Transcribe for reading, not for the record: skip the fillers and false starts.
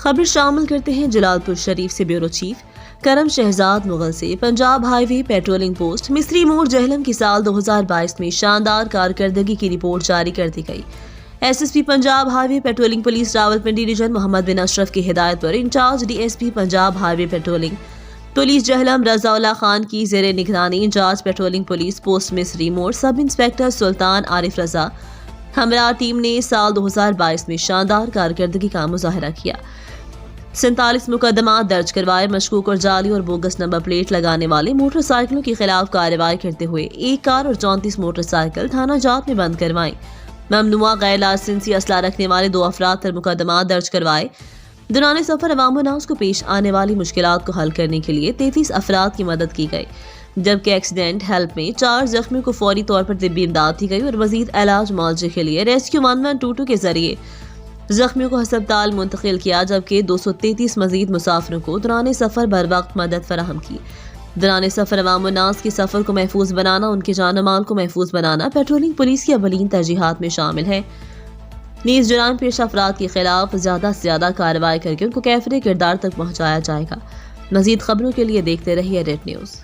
خبر شامل کرتے ہیں جلال پور شریف سے بیورو چیف کرم شہزاد مغل سے۔ Punjab highway patrolling post مصری موڑ جہلم کی سال 2022 میں شاندار کارکردگی کی رپورٹ جاری کر دی گئی۔ S S P Punjab highway patrolling police Rawalpindi region Muhammad bin Ashraf کی ہدایت پر incharge D S P Punjab highway patrolling police Jhelum Raza Ullah Khan کی زیر نگرانی انچارج پیٹرولنگ پولیس پوسٹ مصری موڑ سب انسپکٹر سلطان عارف رضا ہمراہ ٹیم نے سال 2022 میں شاندار کارکردگی کا مظاہرہ کیا۔ 47 مقدمات درج کروائے، مشکوک اور جعلی اور بوگس نمبر پلیٹ لگانے والے موٹر سائیکلوں کے خلاف کارروائی کرتے ہوئے 1 کار اور 34 موٹر سائیکل تھانہ جات میں بند کروائیں۔ ممنوعہ غیر لائسنسی اسلحہ رکھنے والے 2 افراد پر مقدمات درج کروائے۔ دوران سفر عوام الناس کو پیش آنے والی مشکلات کو حل کرنے کے لیے 33 افراد کی مدد کی گئی، جبکہ ایکسیڈنٹ ہیلپ میں 4 زخمیوں کو فوری طور پر طبی امداد دی گئی اور مزید علاج معالجے کے لیے ریسکیو 1122 کے ذریعے زخمیوں کو ہسپتال منتقل کیا، جبکہ 233 مزید مسافروں کو دوران سفر بر وقت مدد فراہم کی۔ دوران سفر عوام الناس کے سفر کو محفوظ بنانا، ان کے جان و مال کو محفوظ بنانا پیٹرولنگ پولیس کی اولین ترجیحات میں شامل ہے۔ نیز جرائم پیش افراد کے خلاف زیادہ سے زیادہ کارروائی کر کے ان کو کیفر کردار تک پہنچایا جائے گا۔ مزید خبروں کے لیے دیکھتے رہیے ریڈ نیوز۔